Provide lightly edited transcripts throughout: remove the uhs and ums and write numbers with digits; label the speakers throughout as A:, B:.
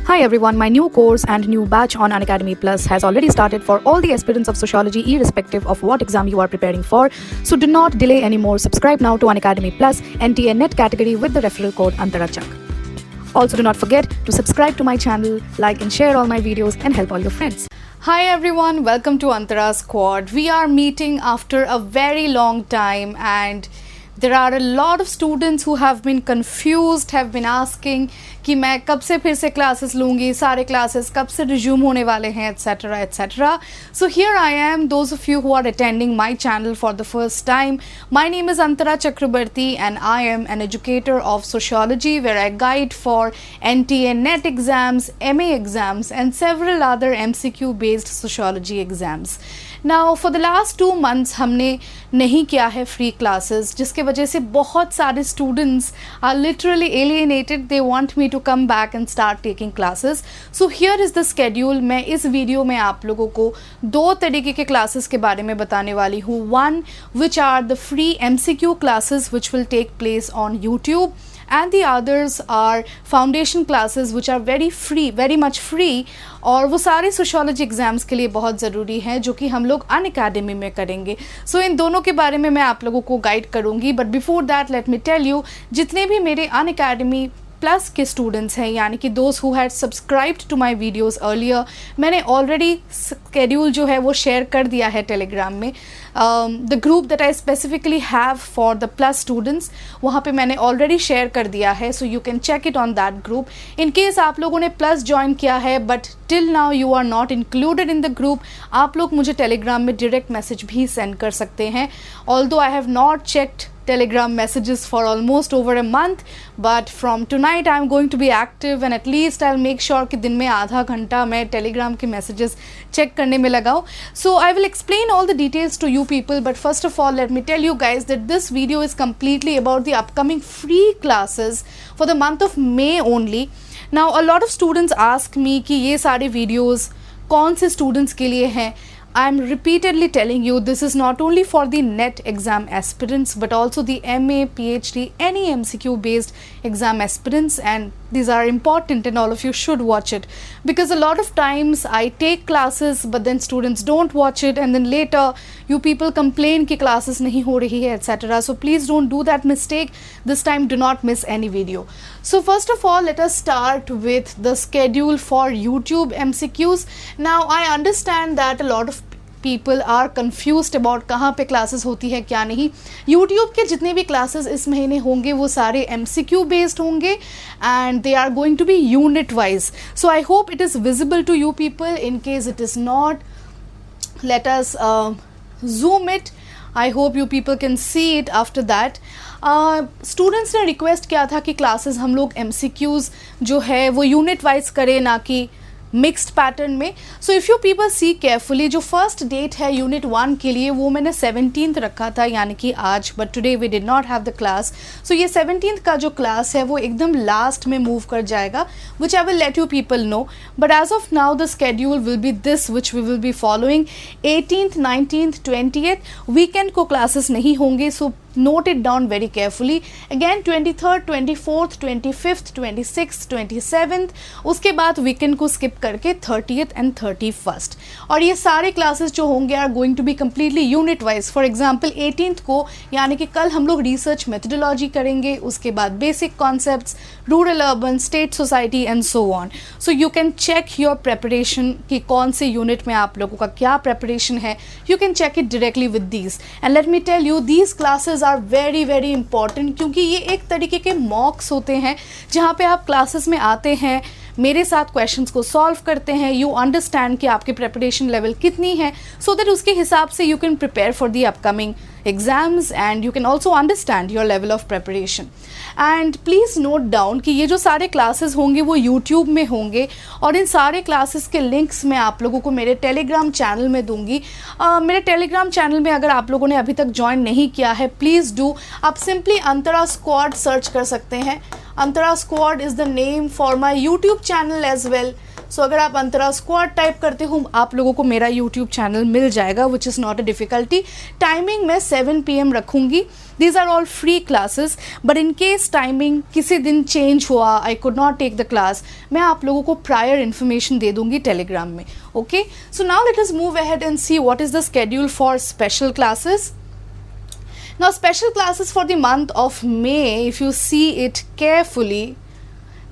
A: Hi everyone, my new course and new batch on Unacademy Plus has already started for all the aspirants of sociology irrespective of what exam you are preparing for. So do not delay anymore. Subscribe now to Unacademy Plus NTA Net category with the referral code ANTARACHAK. Also do not forget to subscribe to my channel, like and share all my videos and help all your friends.
B: Hi everyone, welcome to Antara Squad. We are meeting after a very long time and there are a lot of students who have been confused, have been asking कि मैं कब से फिर से classes लूँगी, सारे classes कब से रिज्यूम होने वाले हैं, etc. etc. So here I am, those of you who are attending my channel for the first time. My name is Antara Chakrabarti and I am an educator of sociology where I guide for NTA NET exams, MA exams and several other MCQ based sociology exams. Now for the last 2 months हमने नहीं किया है free classes जिसके वजह से बहुत सारे students are literally alienated. They want me to come back and start taking classes. So here is the schedule. मैं इस वीडियो में आप लोगों को 2 तरीके के classes के बारे में बताने वाली हूँ. One, which are the free MCQ classes which will take place on YouTube. And the others are foundation classes which are very much free और वो सारे sociology exams के लिए बहुत ज़रूरी हैं जो कि हम लोग Unacademy में करेंगे. So इन दोनों के बारे में मैं आप लोगों को गाइड करूँगी. But before that let me tell you, जितने भी मेरे Unacademy प्लस के स्टूडेंट्स हैं यानी कि those who had subscribed to my videos earlier, मैंने ऑलरेडी स्केड्यूल जो है वो शेयर कर दिया है टेलीग्राम में. The group that I specifically have for the plus students, वहाँ पे मैंने ऑलरेडी शेयर कर दिया है. So you can check it on that group. In case आप लोगों ने प्लस ज्वाइन किया है but till now you are not included in the group, आप लोग मुझे टेलीग्राम में डायरेक्ट मैसेज भी सेंड कर सकते हैं. Although I have not checked Telegram messages for almost over a month, but from tonight I'm going to be active and at least I'll make sure कि दिन में आधा घंटा मैं Telegram के messages check करने में लगाऊँ. So I will explain all the details to you people, but first of all let me tell you guys that this video is completely about the upcoming free classes for the month of May only. Now a lot of students ask me कि ये सारे videos कौन से students के लिए हैं. I'm repeatedly telling you this is not only for the NET exam aspirants but also the MA, PhD, any MCQ based exam aspirants, and these are important and all of you should watch it because a lot of times I take classes but then students don't watch it and then later you people complain कि classes नहीं हो रही है etc. So please don't do that mistake. This time do not miss any video. So first of all let us start with the schedule for YouTube MCQs. Now I understand that a lot of people are confused about कहाँ पे classes होती है क्या नहीं. YouTube के जितने भी classes इस महीने होंगे वो सारे MCQ based होंगे and they are going to be unit wise. So I hope it is visible to you people. In case it is not, let us zoom it. I hope you people can see it after that. Students ने request किया था कि classes हम लोग MCQs जो है वो unit wise करें ना कि मिक्स्ड पैटर्न में. So if you people see carefully, जो फर्स्ट डेट है यूनिट 1 के लिए वो मैंने 17th रखा था यानी कि आज, but today we did not have the class. So ये 17th का जो क्लास है वो एकदम लास्ट में मूव कर जाएगा, which I will let you people know. But as of now the schedule will be this which we will be following. 18th, 19th, 20th weekend को क्लासेस नहीं होंगे, सो note it down very carefully. Again 23rd, 24th, 25th, 26th, 27th, उसके बाद weekend को skip करके 30th and 31st. और ये सारे classes जो होंगे are going to be completely unit wise. For example 18th को यानी कि कल हम लोग research methodology करेंगे, उसके बाद basic concepts, rural urban, state society and so on. So you can check your preparation कि कौन से unit में आप लोगों का क्या preparation है. You can check it directly with these. And let me tell you, these classes are very important क्योंकि ये एक तरीके के मॉक्स होते हैं जहाँ पे आप क्लासेस में आते हैं, मेरे साथ क्वेश्चंस को सॉल्व करते हैं, यू अंडरस्टैंड कि आपके प्रिपरेशन लेवल कितनी है, सो दैट उसके हिसाब से you can prepare for the upcoming exams and you can also understand your level of preparation. And please note down कि ये जो सारे क्लासेस होंगे वो यूट्यूब में होंगे और इन सारे क्लासेस के लिंक्स मैं आप लोगों को मेरे टेलीग्राम चैनल में दूंगी. मेरे टेलीग्राम चैनल में अगर आप लोगों ने अभी तक ज्वाइन नहीं किया है प्लीज़ डू. आप सिंपली अंतरा स्क्वाड सर्च कर सकते हैं. Antara Squad is the name for my YouTube channel as well. सो अगर आप अंतरा स्क्वाड टाइप करते हो आप लोगों को मेरा यूट्यूब चैनल मिल जाएगा, which is not a difficulty. Timing मैं 7 PM रखूँगी. These are all free classes, but in case timing किसी दिन चेंज हुआ, I could not take the class, मैं आप लोगों को प्रायर इन्फॉर्मेशन दे दूँगी टेलीग्राम में. Okay, so now let us move ahead and see what is the schedule for special classes. Now special classes for the month of May, if you see it carefully,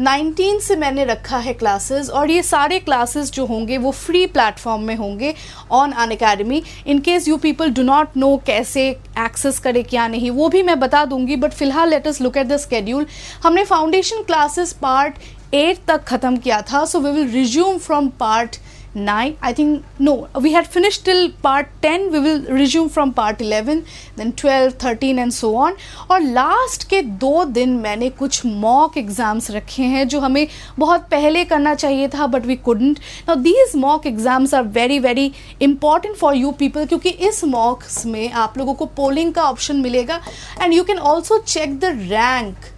B: 19 से मैंने रखा है classes, और ये सारे classes जो होंगे वो फ्री प्लेटफॉर्म में होंगे on Unacademy. In case you people do not know कैसे एक्सेस करें क्या नहीं, वो भी मैं बता दूंगी, बट फिलहाल let us look at the schedule. हमने फाउंडेशन क्लासेस पार्ट 8 तक ख़त्म किया था, so we will resume from part 9. I think no, we had finished till part 10. We will resume from part 11, then 12, 13 and so on. और last के 2 दिन मैंने कुछ मॉक एग्ज़ाम्स रखे हैं जो हमें बहुत पहले करना चाहिए था, but we couldn't. Now these mock exams are very very important for you people, क्योंकि इस मॉक्स में आप लोगों को पोलिंग का ऑप्शन मिलेगा, and you can also check the rank.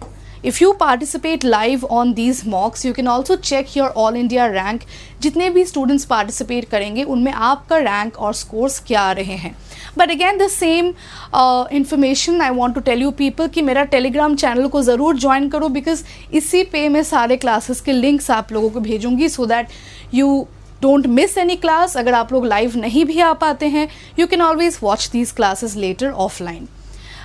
B: If you participate live on these mocks, you can also check your all India rank. जितने भी students participate करेंगे उनमें आपका rank और scores क्या आ रहे हैं. But again the same information I want to tell you people कि मेरा telegram channel को ज़रूर join करो, because इसी पे मैं सारे classes के links आप लोगों को भेजूँगी, so that you don't miss any class. अगर आप लोग live नहीं भी आ पाते हैं, you can always watch these classes later offline.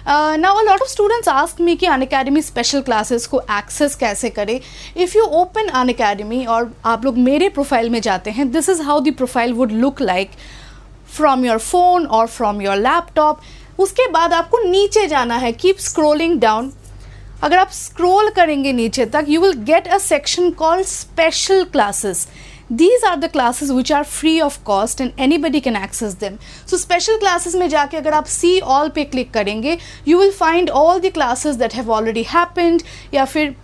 B: Now a lot of students ask me कि Unacademy special classes को access कैसे करें. If you open Unacademy और आप लोग मेरे प्रोफाइल में जाते हैं, this is how the profile would look like from your phone or from your laptop. उसके बाद आपको नीचे जाना है, keep scrolling down. अगर आप स्क्रॉल करेंगे नीचे तक, you will get a section called special classes. These are the classes which are free of cost and anybody can access them. So special classes में जाके अगर आप see all पे click करेंगे, you will find all the classes that have already happened, या फिर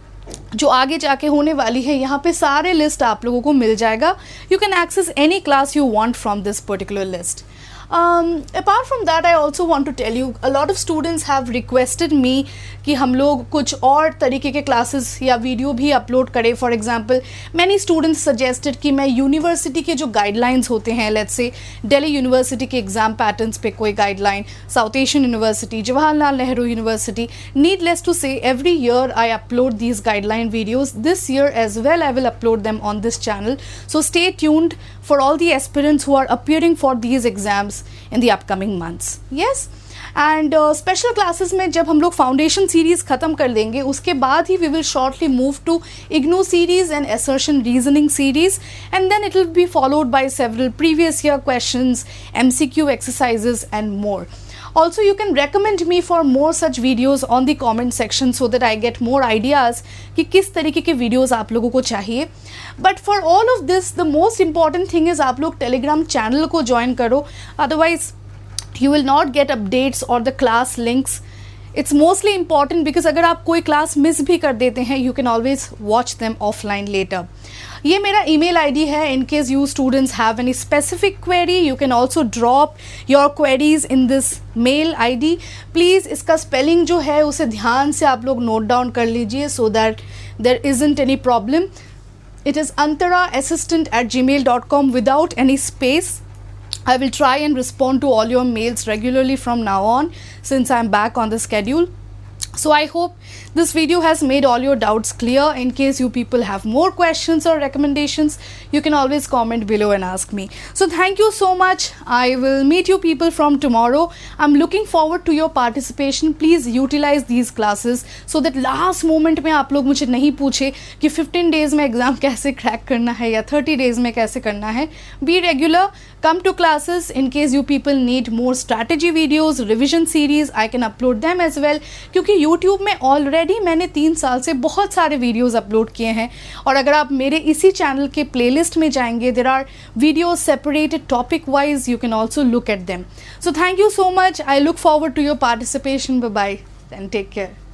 B: जो आगे जाके होने वाली है, यहाँ पे सारे लिस्ट आप लोगों को मिल जाएगा. You can access any class you want from this particular list. Apart from that, I also want to tell you, a lot of students have requested me कि हम लोग कुछ और तरीके के क्लासेस या वीडियो भी अपलोड करें. For example many students suggested कि मैं यूनिवर्सिटी के जो गाइडलाइंस होते हैं, लेट्स से दिल्ली यूनिवर्सिटी के एग्ज़ाम पैटर्न्स पे कोई guideline, South Asian University, Jawaharlal Nehru University, needless to say every year I upload these guideline videos. This year as well I will upload them on this channel. So stay tuned for all the aspirants who are appearing for these exams in the upcoming months. Yes. And special classes में जब हम लोग foundation series ख़त्म कर देंगे, उसके बाद ही we will shortly move to IGNOU series and assertion reasoning series, and then it will be followed by several previous year questions, MCQ exercises and more. Also, you can recommend me for more such videos on the comment section so that I get more ideas कि किस तरीके के videos आप लोगों को चाहिए. But for all of this, the most important thing is आप लोग Telegram channel को join करो. Otherwise, you will not get updates or the class links. It's mostly important because अगर आप कोई क्लास मिस भी कर देते हैं, you can always watch them offline later. ये मेरा email ID है. In case you students have any specific query, you can also drop your queries in this mail ID. Please इसका spelling जो है उसे ध्यान से आप लोग note down कर लीजिए so that there isn't any problem. It is antara@gmail.com without any space. I will try and respond to all your mails regularly from now on since I am back on the schedule. So I hope this video has made all your doubts clear. In case you people have more questions or recommendations, you can always comment below and ask me. So thank you so much. I will meet you people from tomorrow. I'm looking forward to your participation. Please utilize these classes so that last moment में आप लोग मुझे नहीं पूछे कि 15 days में exam कैसे crack करना है या 30 days में कैसे करना है. Be regular. Come to classes. In case you people need more strategy videos, revision series, I can upload them as well. क्योंकि YouTube में ऑलरेडी मैंने 3 साल से बहुत सारे वीडियोस अपलोड किए हैं, और अगर आप मेरे इसी चैनल के प्लेलिस्ट में जाएंगे, there are videos separated topic wise, you can also look at them. So thank you so much. I look forward to your participation. Bye bye and take care.